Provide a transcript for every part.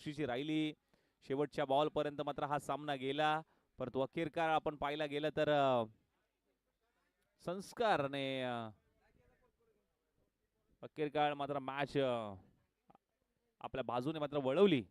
ची राहिली. शेवटच्या बॉल पर्यंत मात्र हा सामना गेला, परंतु अखेरकार आपण पाहायला गेलं तर संस्कारने अखेरकार मात्र मॅच आपल्या बाजूने मात्र वळवली.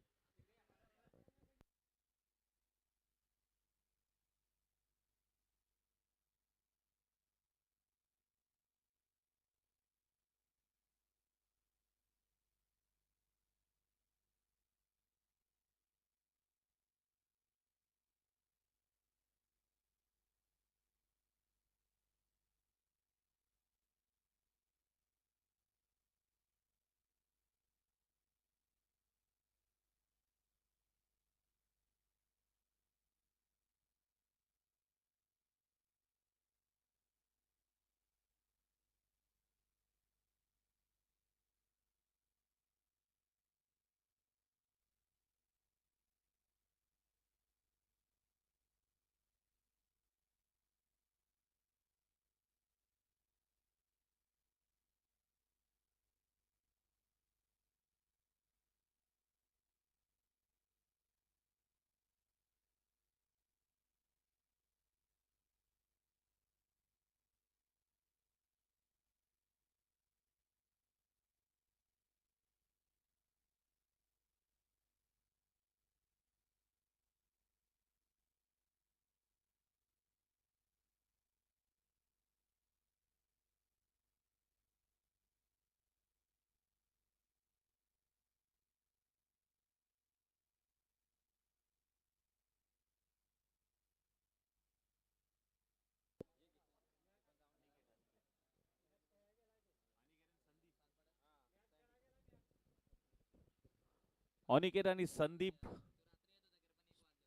अनिकेत आणि संदीप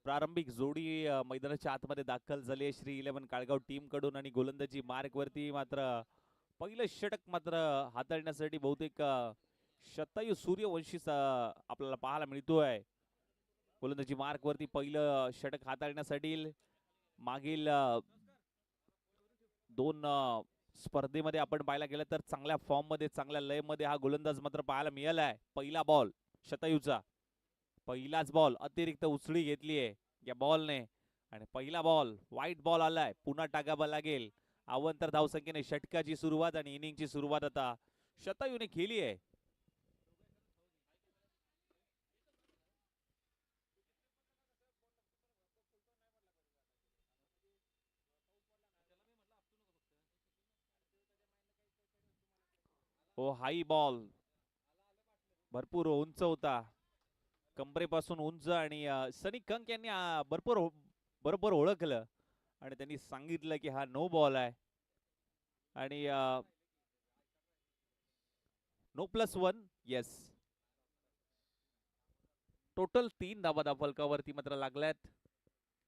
प्रारंभिक जोडी मैदानाच्या आतमध्ये दाखल झाली आहे श्री 11 काळगाव टीम कडून. आणि गोलंदाजी मार्क वरती मात्र पहिलं षटक मात्र हाताळण्यासाठी बहुतेक शतायू सूर्यवंशी आपल्याला पाहायला मिळतोय. गोलंदाजी मार्क वरती पहिलं षटक हाताळण्यासाठी मागील दोन स्पर्धेमध्ये आपण पाहायला गेलं तर चांगल्या फॉर्म मध्ये चांगल्या लय मध्ये हा गोलंदाज मात्र पाहायला मिळालाय. पहिला बॉल शतायूचा, पहिलाच बॉल अतिरिक्त उचळी घेतली आहे या बॉलने आणि पहिला बॉल वाईट बॉल आलाय. पुन्हा टाकावा लागेल. अवंतर धावसंख्येने षटकाची सुरुवात आणि इनिंगची सुरुवात आता शतायूने केली आहे. हो, हाई बॉल भरपूर उंच होता, कंबरेपासून उंच. आणि सनी कंक यांनी बरोबर ओळखलं आणि त्यांनी सांगितलं की हा नो बॉल आहे. आणि नो +1. येस, टोटल 3 धाबा धाव फलकावरती मात्र लागल्यात.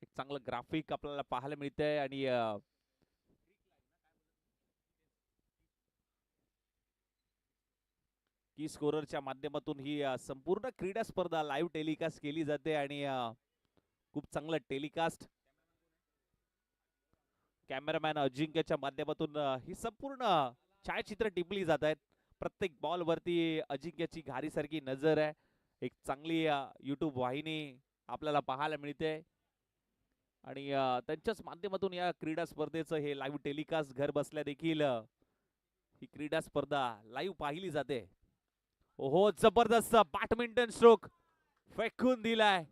एक चांगलं ग्राफिक आपल्याला पाहायला मिळतंय. आणि की स्कोररच्या माध्यमातून ही संपूर्ण क्रीडा स्पर्धा लाईव्ह टेलिकास्ट केली जाते आणि खूप चांगलं टेलिकास्ट कॅमेरामॅन अजिंक्यच्या माध्यमातून ही संपूर्ण छायाचित्र टिपली जात आहेत. प्रत्येक बॉल वरती अजिंक्यची घारीसारखी नजर आहे. एक चांगली युट्यूब वाहिनी आपल्याला पाहायला मिळते आणि त्यांच्याच माध्यमातून या क्रीडा स्पर्धेचं हे लाईव्ह टेलिकास्ट घर बसल्या देखील ही क्रीडा स्पर्धा लाईव्ह पाहिली जाते. ओहो, जबरदस्त बॅडमिंटन स्ट्रोक फेकून दिलाय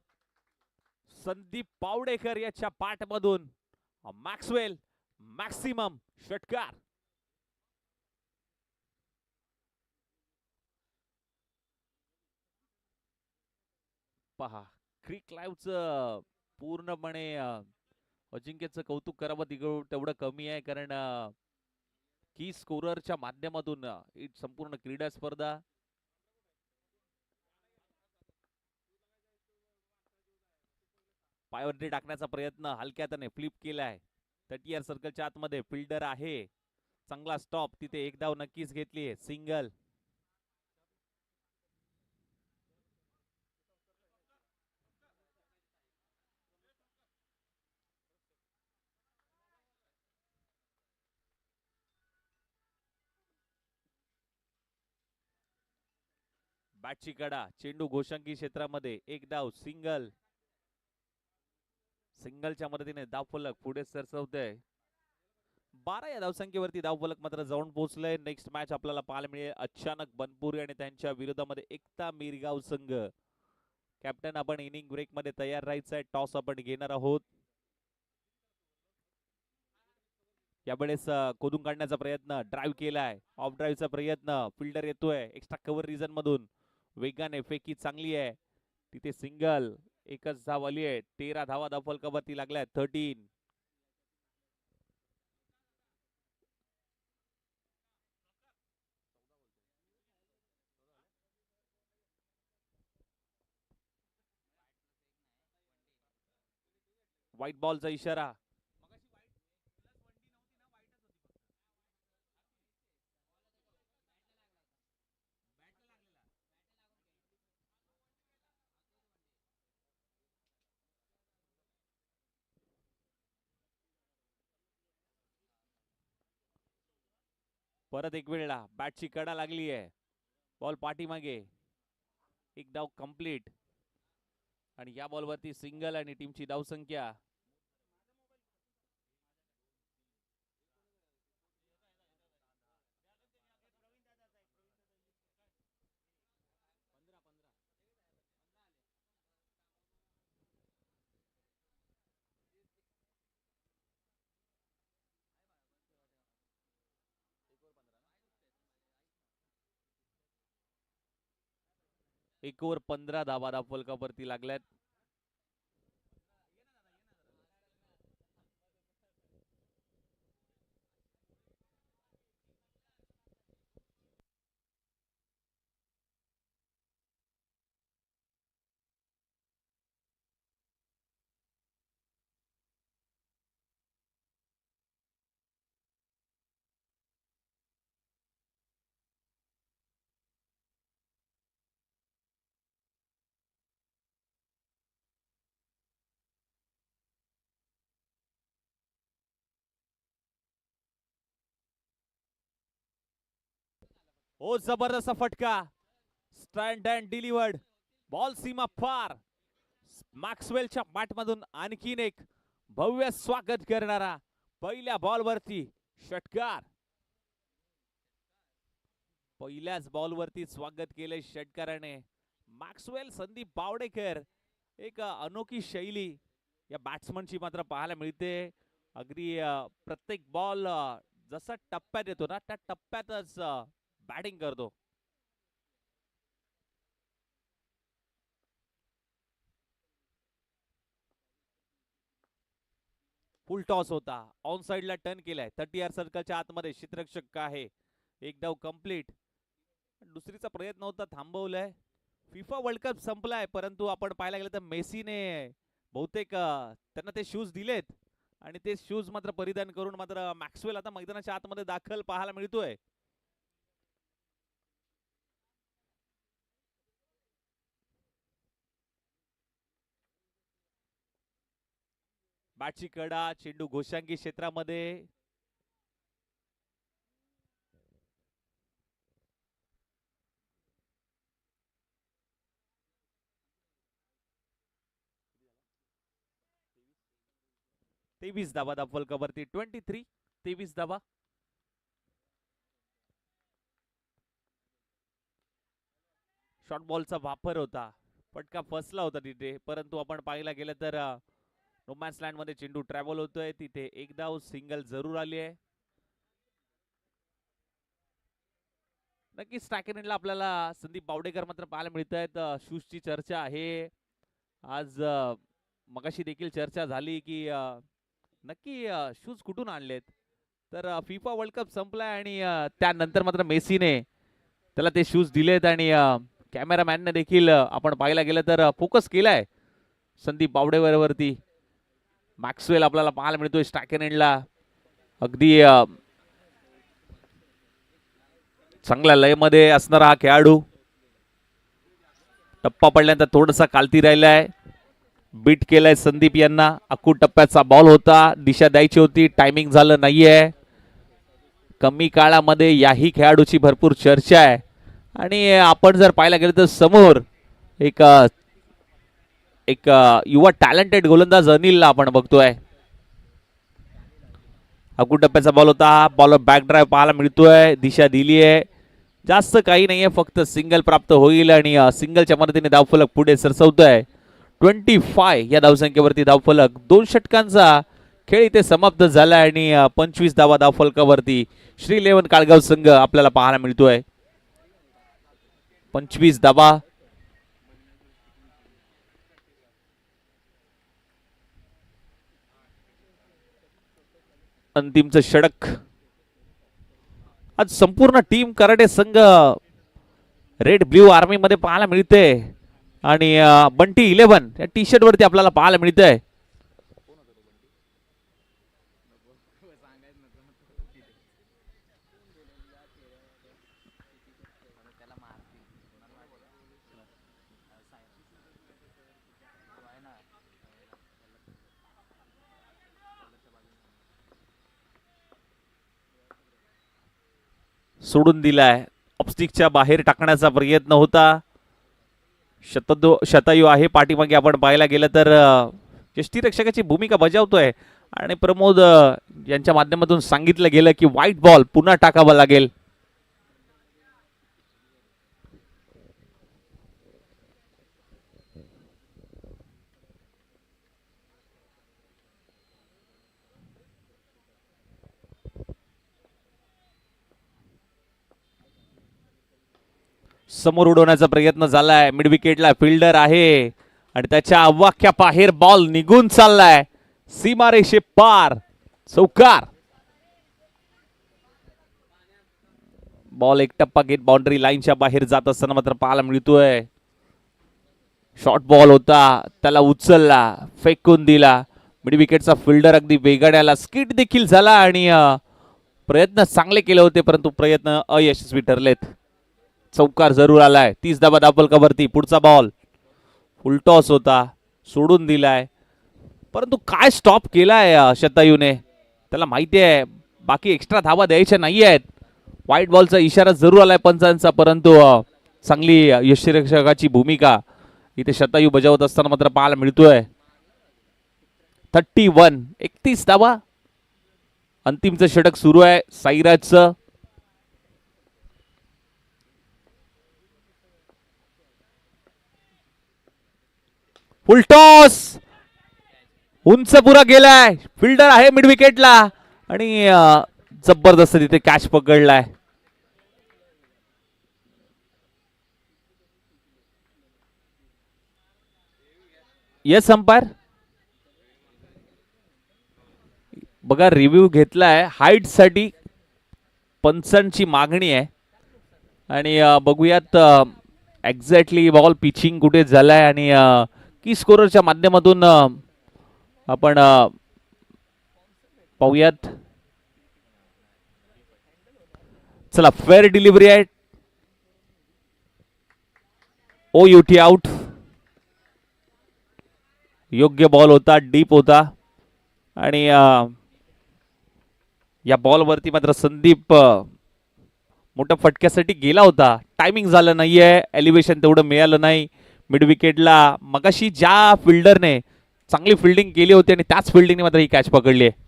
संदीप पावडेकर याच्या पाठमधून. मॅक्सवेल मॅक्सिमम षटकार. पहा, क्रिक लाईव्हचं पूर्णपणे अजिंक्यचं कौतुक करावं तेवढं कमी आहे, कारण की स्कोररच्या माध्यमातून ही संपूर्ण क्रीडा स्पर्धा पायवरती टाकण्याचा प्रयत्न हलक्यातने फ्लिप केलाय. 30 सर्कलच्या आतमध्ये फिल्डर आहे. चांगला स्टॉप तिथे, एक धाव नक्कीच घेतली. सिंगल. बॅटची कडा, चेंडू घोषंकी क्षेत्रामध्ये, एक धाव, सिंगल. सिंगलच्या मदतीने धावफलक पुढे सरसवतंय. 12 या धावसंख्येवरती धावफलक मात्र जाऊन पोहोचलंय. नेक्स्ट मॅच आपल्याला पाहायला मिळेल अचानक बनपुरी आणि त्यांच्या विरोधामध्ये एकता मिरगाव संघ. कॅप्टन आपण इनिंग ब्रेक मध्ये तयार राहायचंय. टॉस आपण घेणार आहोत. यावेळेस खोदून काढण्याचा प्रयत्न, ड्राईव्ह केलाय, ऑफ ड्राईव्हचा प्रयत्न, फिल्डर येतोय एक्स्ट्रा कव्हर रिजन मधून, वेगाने फेकी चांगली आहे तिथे, सिंगल. एकच धाव आली आहे. 13 धावा धावफलकावरती लागल्या. 13. व्हाईट बॉलचा इशारा. परत एक वेळा बॅटची कडा लागली आहे. बॉल पाठीमागे. एक धाव कंप्लीट आणि या बॉलवरती सिंगल आणि टीमची धावसंख्या. एक ओव्हर 15 धावा धावफलकावरती लागल्यात. ओ जबरदस्त फटका. Stand and delivered. बॉल सीमा पार. मॅक्सवेलच्या बॅटमधून आणखीन एक भव्य स्वागत करणारा पहिल्या बॉलवरती षटकार. पहिल्याच बॉलवरती स्वागत केले षटकाराने. मॅक्सवेल संदीप बावडेकर. एक अनोखी शैली या बॅट्समनची मात्र पाहायला मिळते. अगदी प्रत्येक बॉल जसा टप्प्यात येतो ना त्या टप्प्यातच बॅटिंग करतो. फुल टॉस होता. ऑन साइडला टर्न केलाय. 30 यार्ड सर्कलच्या आतमध्ये क्षेत्ररक्षक आहे. एक धाव कंप्लीट. दुसरीचा प्रयत्न होता, थांबवलाय. फिफा वर्ल्ड कप संपलाय परंतु आपण पाहायला गेलं तर मेसीने बहुतेक त्यांना ते शूज दिलेत आणि ते शूज मात्र परिधान करून मात्र मॅक्सवेल आता मैदानाच्या आतमध्ये दाखल पाहायला मिळतोय. बॅटची कडा, चेंडू घोषांकी क्षेत्रामध्ये. तेवीस धावा धावफलकावरती. 23. 23 धावा. शॉर्ट बॉलचा वापर होता. फटका फसला होता तिथे परंतु आपण पाहायला गेलं तर रोमॅन्स लँड मध्ये चेंडू ट्रॅव्हल होतोय. तिथे एक धाव सिंगल जरूर आली आहे. नक्कीच स्ट्रायकरला आपल्याला संदीप बावडेकर मात्र पाहायला मिळत आहेत. शूजची चर्चा आहे आज. मगाशी देखील चर्चा झाली की नक्की शूज कुठून आणलेत. तर फिफा वर्ल्ड कप संपलाय आणि त्यानंतर मात्र मेसीने त्याला ते शूज दिलेत आणि कॅमेरामॅनने देखील आपण पाहायला गेलं तर फोकस केलाय संदीप बावडेकरवरती. मॅक्सवेल आपल्याला पाहायला मिळतोय स्ट्रायकर एंडला. अगदी चांगल्या लयमध्ये असणारा हा खेळाडू. टप्पा पडल्यानंतर थोडासा खालती राहिलाय. बीट केलाय संदीप यांना. अकू टप्प्याचा बॉल होता, दिशा द्यायची होती, टायमिंग झालं नाहीये. कमी काळामध्ये याही खेळाडूची भरपूर चर्चा आहे आणि आपण जर पाहायला गेलं तर समोर एक एक युवा टॅलेंटेड गोलंदाज अनिलला आपण बघतोय. अकू टप्प्याचा बॉल होता. बॉलवर बॅक ड्राईव्ह पाहायला मिळतोय. दिशा दिली आहे. जास्त काही नाहीये, फक्त सिंगल प्राप्त होईल आणि सिंगलच्या मदतीने धावफलक पुढे सरसवतोय. 25 या धावसंख्येवरती धावफलक. 2 षटकांचा खेळ इथे समाप्त झाला आणि 25 धावा धावफलकावरती श्री लेवन काळगाव संघ आपल्याला पाहायला मिळतोय. 25 धावा. अंतिमचं षटक. आज संपूर्ण टीम कराटे संघ रेड ब्ल्यू आर्मी मध्ये पाहायला मिळते आणि बंटी 11 या टी शर्ट वरती आपल्याला पाहायला मिळतंय. सोडून दिलाय. ऑफस्टिकच्या बाहेर टाकण्याचा प्रयत्न होता. शतायू आहे पाठीमागे. आपण पाहायला गेलं तर यष्टीरक्षकाची भूमिका बजावतोय आणि प्रमोद यांच्या माध्यमातून सांगितलं गेलं की व्हाईट बॉल पुन्हा टाकावा लागेल. समोर उडवण्याचा प्रयत्न झालाय. मिड विकेटला फिल्डर आहे आणि त्याच्या अवाक्या बाहेर बॉल निघून चाललाय. सीमारेषे पार. चौकार. बॉल एक टप्पा घेत बाउंड्री लाईनच्या बाहेर जात असताना मात्र पाहायला मिळतोय. शॉर्ट बॉल होता, त्याला उचलला, फेकून दिला. मिड विकेटचा फिल्डर अगदी वेगाड्याला स्किट देखील झाला आणि प्रयत्न चांगले केले होते परंतु प्रयत्न अयशस्वी ठरलेत. चौकार जरूर आलाय. 30 धावा धावफलकावरती. पुढचा बॉल फुलटॉस होता, सोडून दिलाय परंतु काय स्टॉप केलाय शतायूने. त्याला माहिती आहे बाकी एक्स्ट्रा धावा द्यायच्या नाही आहेत. व्हाईट बॉलचा इशारा जरूर आलाय पंचांचा परंतु चांगली यष्टीरक्षकाची भूमिका इथे शतायू बजावत असताना मात्र पाहायला मिळतोय. 31. 31 धावा. अंतिमचं षटक सुरू आहे साईराजचं. फुलटॉस उंच पुरा गेलाय. फिल्डर आहे मिड विकेटला आणि जबरदस्त तिथे कॅच पकडलाय. Yes umpire. बघा रिव्ह्यू घेतलाय. हाईट साठी पंचांची मागणी आहे आणि बघूयात एक्झॅक्टली बॉल पिचिंग कुठे झालाय आणि की स्कोररच्या माध्यमातून आपण पाहूयात. चला फेअर डिलिव्हरी आहे. ओ युटी आउट. योग्य बॉल होता, डीप होता आणि या बॉलवरती मात्र संदीप मोठ्या फटक्यासाठी गेला होता. टायमिंग झालं नाहीये, एलिव्हेशन तेवढं मिळालं नाही. मिड विकेटला मगाशी ज्या फिल्डरने चांगली फिल्डिंग केली होती आणि त्याच फिल्डिंगने मात्र ही कॅच पकडली आहे.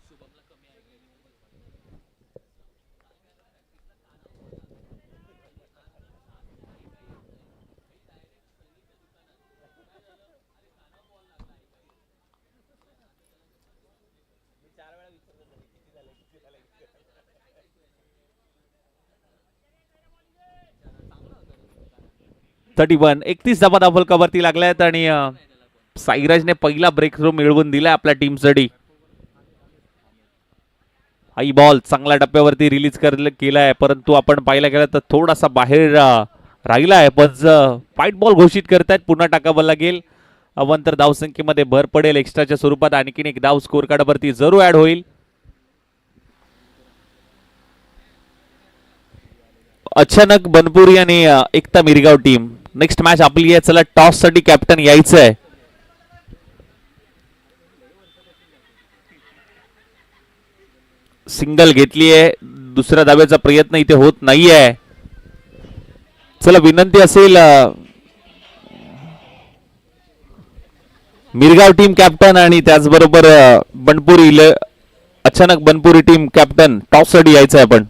(31) 31 धावा धावफलकावरती लागल्यात आणि साईराजने पहिला ब्रेक थ्रो मिळवून दिलाय आपल्या टीमसाठी. हाई बॉल चांगल्या टप्प्यावरती रिलीज केलाय परंतु आपण पाहायला गेलं तर थोडासा बाहेर राहिलाय. पण व्हाईट बॉल घोषित करतायत. पुन्हा टाकावं लागेल. अवंतर धावसंख्येमध्ये भर पडेल. एक्स्ट्राच्या स्वरूपात आणखीन एक धाव स्कोर कार्डवरती जरूर ऍड होईल. अचानक बनपुरी आणि एकता मिरगाव टीम. नेक्स्ट मॅच आपली आहे. चला टॉस साठी कॅप्टन यायचं आहे. सिंगल घेतली आहे. दुसऱ्या धाव्याचा प्रयत्न इथे होत नाहीये. चला विनंती असेल मिरगाव टीम कॅप्टन आणि त्याचबरोबर बनपुरी अचानक बनपुरी टीम कॅप्टन टॉप साठी यायचं आहे आपण.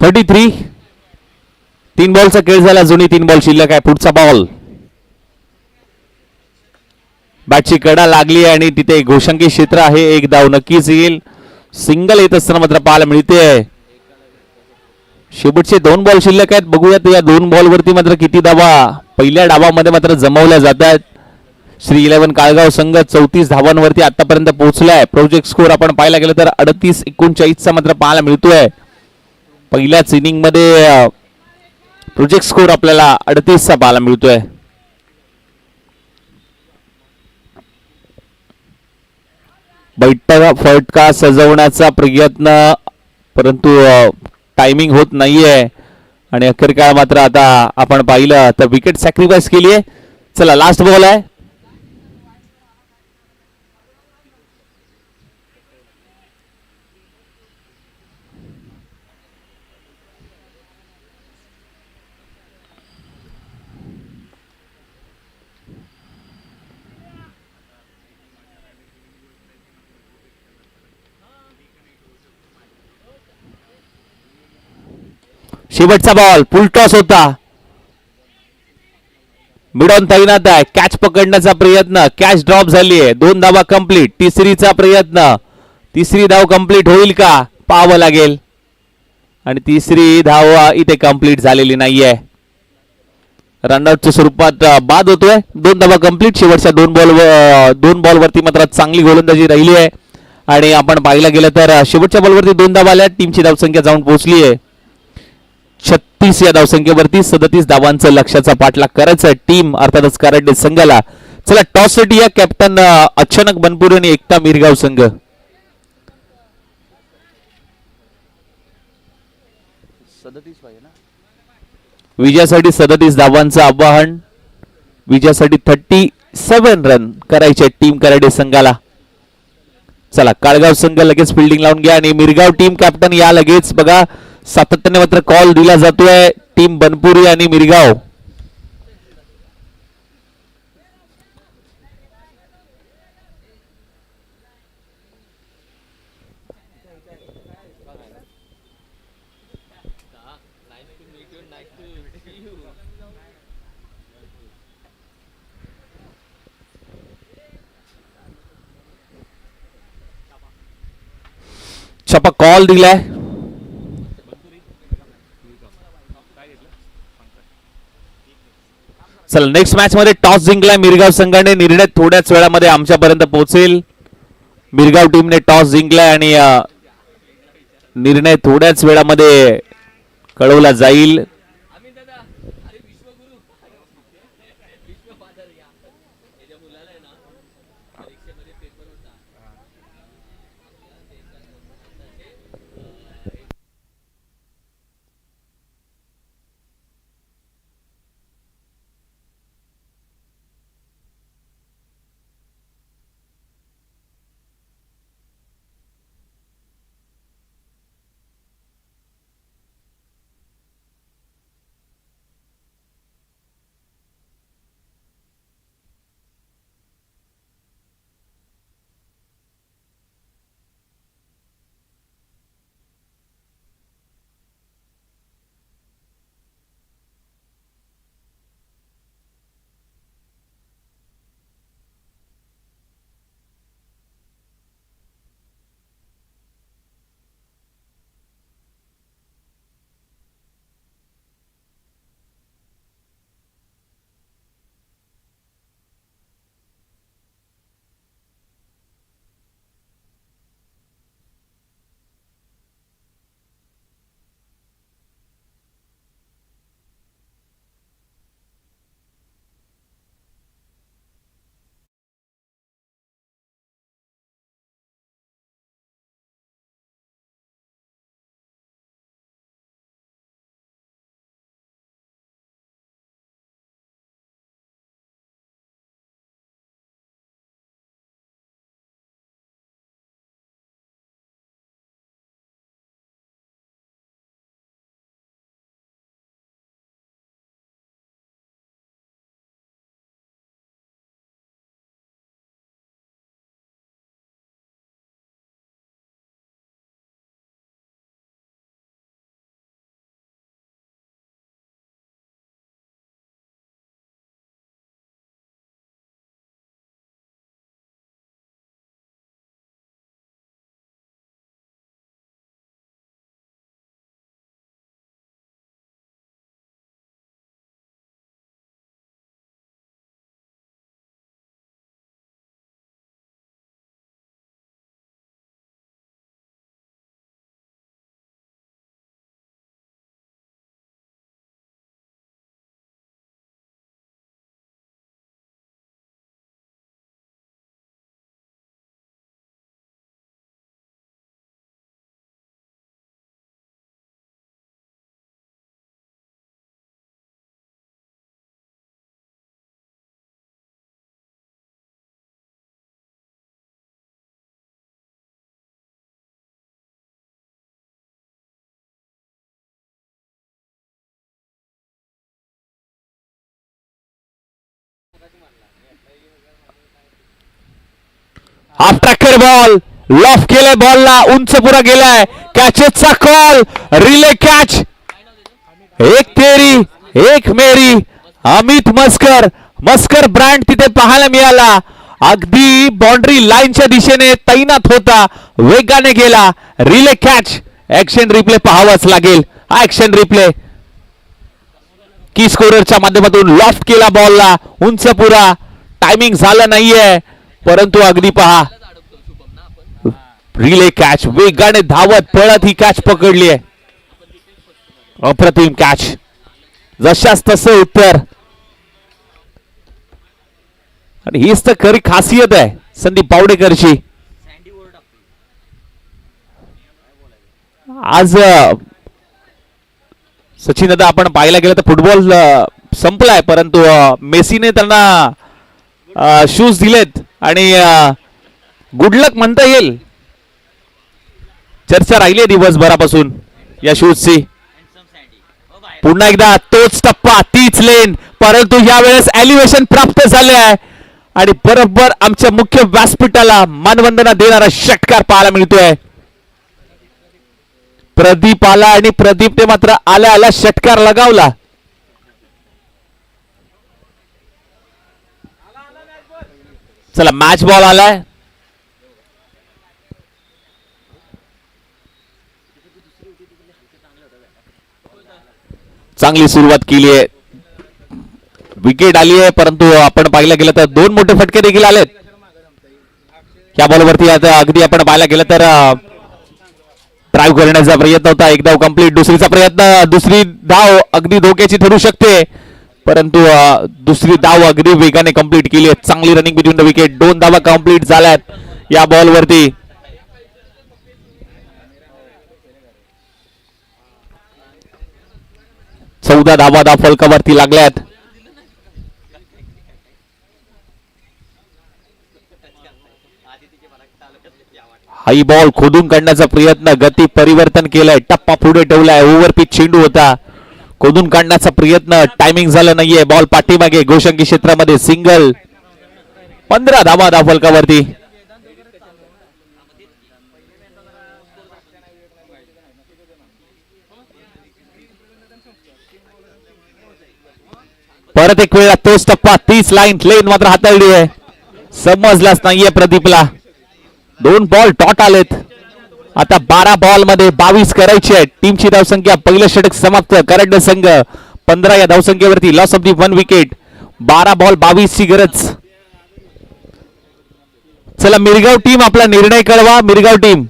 थर्टी थ्री 3 बॉलचा खेळ झाला. जुनी 3 बॉल शिल्लक आहे. पुढचा बॉल बॅटची कडा लागली आणि तिथे घोषंकी क्षेत्र आहे. एक धाव नक्कीच येईल. सिंगल येत असताना मात्र पाहायला मिळते. शेवटचे 2 बॉल शिल्लक आहेत. बघूयात या 2 बॉलवरती मात्र किती धावा पहिल्या डावामध्ये मात्र जमवल्या जातात. श्री 11 काळगाव संघ 34 धावांवरती आतापर्यंत पोहोचलाय. प्रोजेक्ट स्कोर आपण पाहायला गेलं तर 38-39 चा मात्र पाहायला मिळतोय. पहिल्याच इनिंग मध्ये प्रोजेक्ट स्कोर आपल्याला 38 चा पाहायला मिळतोय. बैठका फटका सजवण्याचा प्रयत्न परंतु टायमिंग होत नाहीये आणि अखेर काळ मात्र आता आपण पाहिलं तर विकेट सॅक्रिफाईस केली आहे. चला लास्ट बॉल आहे. शेवटचा बॉल फुल टॉस होता. मिडॉन तैनात आहे. कॅच पकडण्याचा प्रयत्न. कॅच ड्रॉप झाली आहे. 2 धावा कंप्लीट. तिसरीचा प्रयत्न. तिसरी धाव कंप्लीट होईल का पाहावं लागेल आणि तिसरी धाव इथे कंप्लीट झालेली नाहीये. रनआउटच्या स्वरूपात बाद होतोय. 2 धावा कंप्लीट. शेवटच्या 2 बॉलवरती मात्र चांगली गोलंदाजी राहिली आहे आणि आपण पाहायला गेलं तर शेवटच्या बॉलवरती 2 धावा आल्या. टीमची धावसंख्या जाऊन पोहोचली आहे 36 या धावसंख्येवरती. 37 धावांचं लक्ष्याचा पाठलाग करायचा टीम अर्थातच कराडे संघाला. चला टॉस साठी या कॅप्टन अचानक बनपुरी आणि एकता मिरगाव संघ. विजयासाठी 37 धावांचं आवाहन. विजयासाठी 37 रन करायचे टीम कराडे संघाला. चला काळगाव संघ लगेच फिल्डिंग लावून घ्या आणि मिरगाव टीम कॅप्टन या लगेच. बघा सातत्याने मात्र कॉल दिला जातोय टीम बनपुरी आणि मिरगाव. छपा कॉल दिलाय. चला नेक्स्ट मॅच मध्ये टॉस जिंकलाय मिरगाव संघाने. निर्णय थोड्याच वेळामध्ये आमच्यापर्यंत पोहोचेल. मिरगाव टीमने टॉस जिंकलाय आणि निर्णय थोड्याच वेळामध्ये कळवला जाईल. हाफ ट्रॅकर बॉल लॉफ केलाय, बॉलला उंच पुरा गेलाय, कॅचेसचा कॉल, रिले कॅच, एक तेरी एक मेरी. अमित मस्कर, मस्कर ब्रँड तिथे पाहायला मिळाला, अगदी बाउंड्री लाईनच्या दिशेने तैनात होता, वेगाने गेला, रिले कॅच. ऍक्शन रिप्ले पाहावाच लागेल, हा ऍक्शन रिप्ले. की स्कोररच्या माध्यमातून लॉफ्ट केला बॉलला, उंच पुरा, टायमिंग झालं नाहीये, परंतु अगदी पहा रिले कॅच, वेगाने धावत पळत ही कॅच पकडली आहे. अप्रतिम कॅच, जशाच तसं उत्तर. आणि हीच तर खरी खासियत आहे संदीप पावडेकरची. आज सचिन दादा आपण पाहायला गेलं तर फुटबॉल संपलाय, परंतु मेसीने त्यांना शूज दिलेत आणि गुड लक म्हणता येईल. चर्चा राहिली दिवसभरापासून या शूजची. पुन्हा एकदा तोच टप्पा, तीच लेन, परंतु यावेळेस एलिव्हेशन प्राप्त झाले आहे आणि बरोबर आमच्या मुख्य व्यासपीठाला मानवंदना देणारा षटकार पाहायला मिळतोय. प्रदीप आला आणि प्रदीपने मात्र आल्या आल्या षटकार लगावला. चला मॅच बॉल आलाय. चांगली सुरुवात केली आहे, विकेट आली आहे, परंतु आपण पाहायला गेलं तर दोन मोठे फटके देखील आलेत या बॉलवरती. आता अगदी आपण पाहायला गेलं तर ड्राईव्ह करण्याचा प्रयत्न होता, एक धाव कंप्लीट, दुसरीचा प्रयत्न, दुसरी धाव अगदी धोक्याची ठरू शकते, परंतु दुसरी धाव अगदी वेगाने कंप्लीट केली आहे. चांगली रनिंग बिटवीन द विकेट, 2 धावा कंप्लीट झाल्यात या बॉलवरती. चौदा धावा धाव फलकावरती लागल्यात. हाई बॉल खोदून काढण्याचा प्रयत्न, गती परिवर्तन केलंय, टप्पा पुढे ठेवलाय, ओव्हर पिच चेंडू होता, खोदून काढण्याचा प्रयत्न, टायमिंग झालं नाहीये, बॉल पाठीमागे गोशंकी क्षेत्रामध्ये सिंगल. 15 धावा धाव फलकावरती. परत एक वेळा तोच टप्पा, 30 लाईन, लेन मात्र हाताळली आहे, समजलाच नाहीये प्रदीपला. 2 बॉल डॉट आलेत. आता 12 बॉल मध्ये 22 करायची आहे. टीमची धावसंख्या, पहिलं षटक समाप्त, करंड संघ 15 या धावसंख्येवरती, loss of the 1 wicket. 12 ball 22 ची गरज. चला मिरगाव टीम आपला निर्णय कळवा. मिरगाव टीम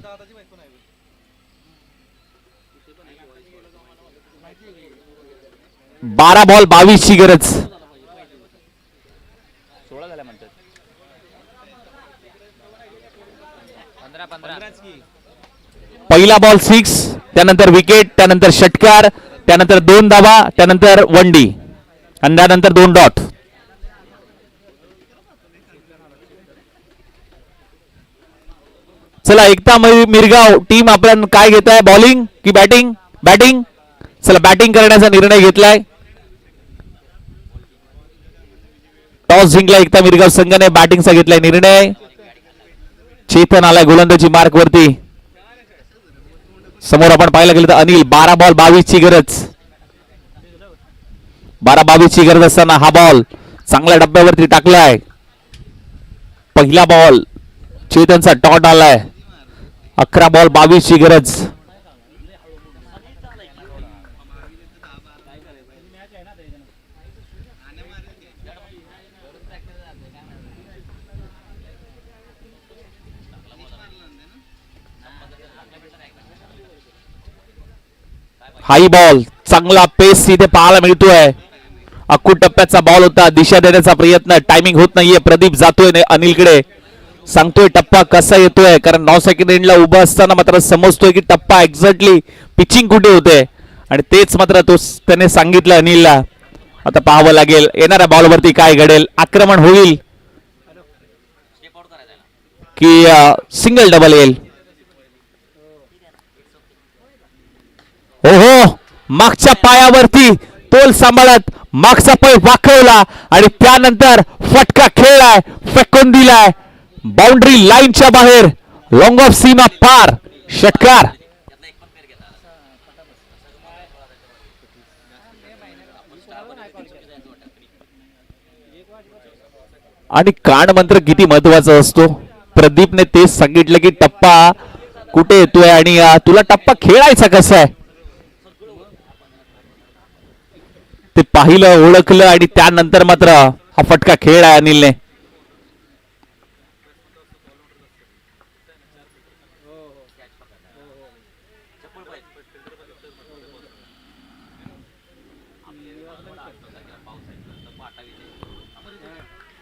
12 बॉल 22 ची गरज. पहिला बॉल 6, त्यानंतर विकेट, त्यानंतर षटकार, त्यानंतर 2 धावा, त्यानंतर 1 डी आणि त्यानंतर 2 डॉट. चला एकता मिरगाव टीम आपण काय घेत आहे, बॉलिंग की बॅटिंग? बॅटिंग. चला बॅटिंग करण्याचा निर्णय घेतलाय. टॉस जिंकला एकता मिरगाव संघाने, बॅटिंगचा घेतलाय निर्णय. चेतन आलाय गोलंदाजी मार्क वरती. समोर आपण पाहायला गेलं तर अनिल. 12 बॉल 22 ची गरज. 12-22 ची गरज असताना हा बॉल चांगल्या डब्यावरती टाकलाय. पहिला बॉल चेतनचा डॉट आलाय. 11 बॉल 22 ची गरज. हाई बॉल, चांगला पेस इथे पाहायला मिळतोय. अक्कू टप्प्याचा बॉल होता, दिशा देण्याचा प्रयत्न, टायमिंग होत नाहीये. प्रदीप जातोय अनिलकडे, सांगतोय टप्पा कसा येतोय, कारण 9 सेकंड एंडला उभा असताना मात्र समजतोय की टप्पा एक्झॅक्टली पिचिंग कुठे होते आणि तेच मात्र त्याने सांगितलं अनिलला. आता पाहावं लागेल येणाऱ्या बॉलवरती काय घडेल. आक्रमण होईल की सिंगल डबल येईल. ओहो, मागच्या पायावरती तोल सांभाळत मागचा पाय वाकवला आणि त्यानंतर फटका खेळलाय, फेकून दिलाय. बाउंड्री लाईनच्या बाहेर, लॉंग ऑफ सीमा पार, षटकार. आणि कान मंत्र किती महत्वाचा असतो. प्रदीपने तेच सांगितलं की टप्पा कुठे येतोय आणि तुला टप्पा खेळायचा कसा आहे ते पाहिलं, ओळखलं आणि त्यानंतर मात्र हा फटका खेळ आहे अनिलने.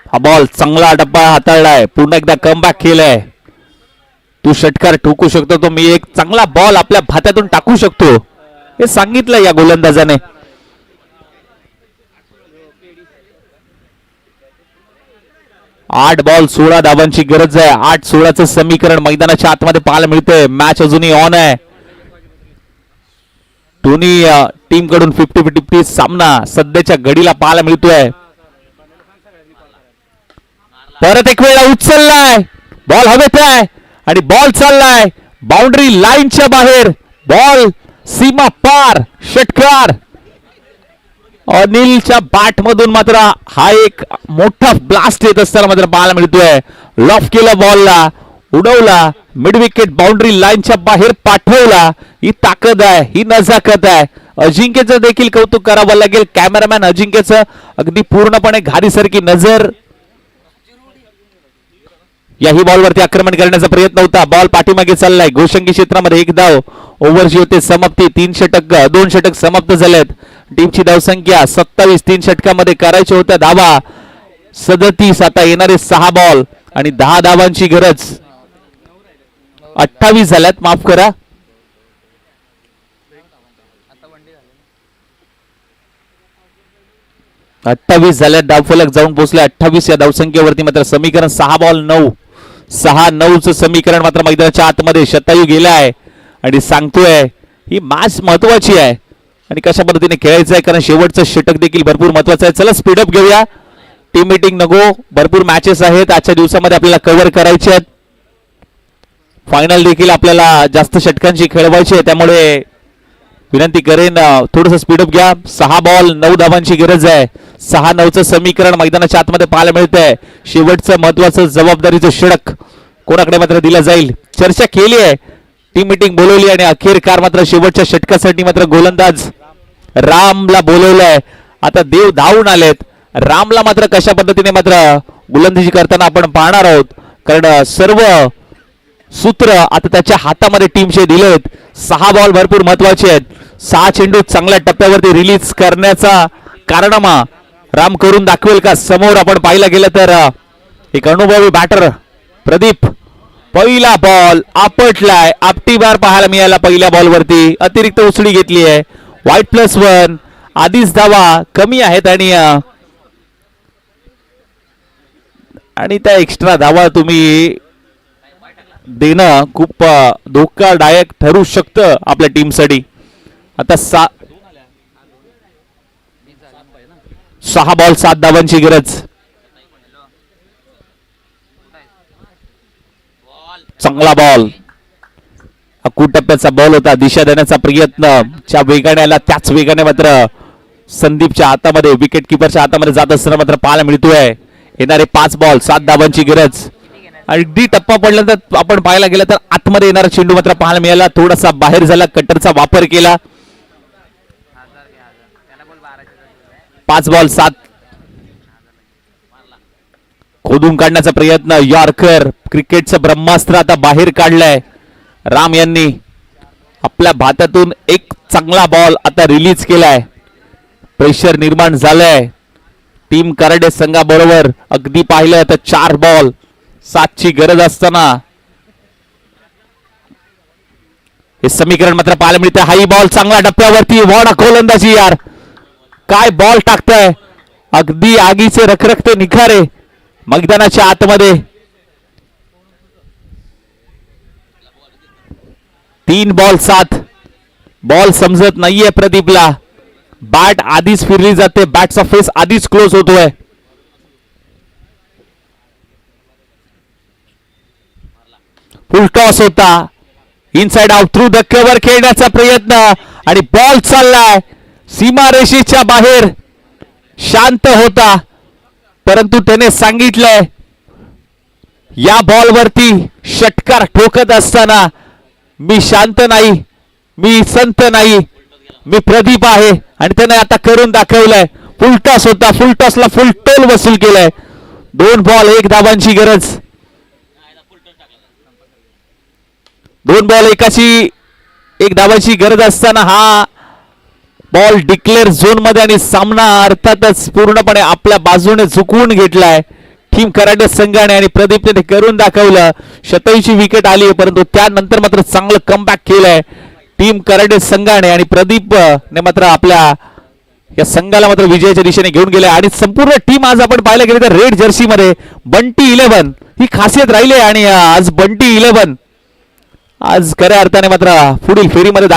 हा बॉल चांगला टप्पा हाताळलाय, पुन्हा एकदा कमबॅक केलाय. तू षटकार ठोकू शकतो, तो मी एक चांगला बॉल आपल्या भात्यातून टाकू शकतो हे सांगितलं या गोलंदाजाने. आठ बॉल 16 धावांची गरज आहे. 8-16चं समीकरण मैदानाच्या आतमध्ये पाहायला मिळतंय. मॅच अजूनही ऑन आहे. दोन्ही टीम कडून 50-50 सामना सध्याच्या घडीला पाहायला मिळतोय. परत एक वेळा उचललाय, बॉल हवेत आहे आणि बॉल चाललाय बाउंड्री लाईनच्या बाहेर, बॉल सीमा पार, षटकार. अनिलच्या बॅट मधून मात्र हा एक मोठा ब्लास्ट येत असताना मात्र पाहायला मिळतोय. लॉफ केला, बॉलला उडवला, मिड विकेट बाउंड्री लाईनच्या बाहेर पाठवला. ही ताकद आहे, ही नजाकत आहे. अजिंक्यचं देखील कौतुक करावं लागेल. कॅमेरामॅन अजिंक्यचं अगदी पूर्णपणे घारीसारखी नजर. याही बॉलवरती आक्रमण करण्याचा प्रयत्न होता. बॉल पाठीमागे चाललाय गोशंगी क्षेत्रामध्ये. एक धाव, ओव्हरची होते समाप्ती. 3 षटक, 2 षटक समाप्त झालेत. टीमची धावसंख्या 27. 3 षटकामध्ये करायच्या होत्या धावा 37. आता येणारे 6 बॉल आणि 10 धावांची गरज. 28 झाल्यात, माफ करा. अठ्ठावीस झाल्यात. धावफलक जाऊन पोहोचले 28 या धावसंख्येवरती. मात्र समीकरण 6 बॉल 9. 6-9चं समीकरण मात्र मैदानाच्या आतमध्ये शतायू गेलाय आणि सांगतोय ही मॅच महत्वाची आहे आणि कशा पद्धतीने खेळायचं आहे, कारण शेवटचं षटक देखील भरपूर महत्वाचं आहे. चला स्पीडअप घेऊया. टीम मीटिंग नको, भरपूर मॅचेस आहेत आजच्या दिवसामध्ये आपल्याला कव्हर करायचे आहेत. फायनल देखील आपल्याला जास्त षटकांची खेळवायची आहे, त्यामुळे विनंती करेन थोडंसं स्पीडअप घ्या. 6 बॉल 9 धावांची गरज आहे. 6-9चं समीकरण मैदानाच्या आतमध्ये पाहायला मिळतंय. शेवटचं महत्वाचं जबाबदारीचं षटक कोणाकडे मात्र दिलं जाईल. चर्चा केली आहे, टीम मीटिंग बोलवली आणि अखेरकार मात्र शेवटच्या षटकासाठी मात्र गोलंदाज रामला बोलवलंय. आता देव धावून आलेत. रामला मात्र कशा पद्धतीने मात्र गोलंदाजी करताना आपण पाहणार आहोत, कारण सर्व सूत्र आता त्याच्या हातामध्ये टीमचे दिलेत. 6 बॉल भरपूर महत्वाचे आहेत. 6 चेंडू चांगल्या टप्प्यावरती रिलीज करण्याचा कारनामा राम करून दाखवेल का? समोर आपण पाहिला गेलं तर एक अनुभवी बॅटर प्रदीप. पहिला बॉल आपटलाय, आपटी बार पाहायला मिळाला पहिल्या बॉलवरती. अतिरिक्त उसळी घेतली आहे. वाईट +1. आधीच धावा कमी आहेत आणि त्या एक्स्ट्रा धावा तुम्ही देणं खूप धोकादायक ठरू शकतं आपल्या टीमसाठी. आता 6 बॉल 7 धावांची गरज. चांगला बॉल, टप्प्याचा बॉल होता. दिशा देण्याचा प्रयत्न ज्या वेगाने आला त्याच वेगाने मात्र संदीपच्या हातामध्ये, विकेट किपरच्या हातामध्ये जात असताना मात्र पाहायला मिळतोय. येणारे 5 बॉल 7 धावांची गरज. अगदी टप्पा पडल्यानंतर आपण पाहायला गेलं तर आतमध्ये येणारा चेंडू मात्र पाहायला मिळाला. थोडासा बाहेर झाला, कटरचा वापर केला. 5 बॉल 7. खोदून काढण्याचा प्रयत्न. यॉर्कर, क्रिकेटचं ब्रह्मास्त्र आता बाहेर काढलंय राम यांनी. आपल्या भात्यातून एक चांगला बॉल आता रिलीज केलाय. प्रेशर निर्माण झालंय टीम कराडे संघाबरोबर. अगदी पाहिलं तर 4 बॉल 7ची गरज असताना हे समीकरण मात्र पाहायला मिळतं. हाई बॉल चांगल्या टप्प्यावरती. वॉडा गोलंदाजी यार, काय बॉल टाकताय. अगदी आगीचे रखरखते निखारे मैदानाच्या आतमध्ये. 3 बॉल 7. बॉल समजत नाहीये प्रदीपला. बॅट आधीच फिरली जाते, बॅटचा फेस आधीच क्लोज होतोय. फुल टॉस होता, inside out through the cover खेळण्याचा प्रयत्न आणि बॉल चाललाय सीमारेषेच्या बाहेर. शांत होता परंतु त्याने सांगितलंय या बॉलवरती षटकार ठोकत असताना मी शांत नाही, मी संत नाही, मी प्रदीप आहे. आणि त्याने आता करून दाखवलंय. फुल टॉस होता, फुल टॉसला फुल टोल वसूल केलाय. 2 बॉल 1 धावांची गरज, 2 बॉल 1 धावाची गरज असताना हा बॉल डिक्लेअर झोन मध्ये आणि सामना अर्थातच पूर्णपणे आपल्या बाजूने झुकवून घेतलाय टीम कराटे संघाने. आणि प्रदीपने ते करून दाखवलं. शतईची विकेट आली आहे परंतु त्यानंतर मात्र चांगलं कमबॅक केलंय टीम कराटे संघाने. आणि प्रदीप ने मात्र आपल्या या संघाला मात्र विजयाच्या दिशेने घेऊन गेले. आणि संपूर्ण टीम आज आपण पाहायला गेले तर रेड जर्सी मध्ये बंटी 11 ही खासियत राहिली. आणि आज बंटी 11 आज खऱ्या अर्थाने मात्र पुढील फेरीमध्ये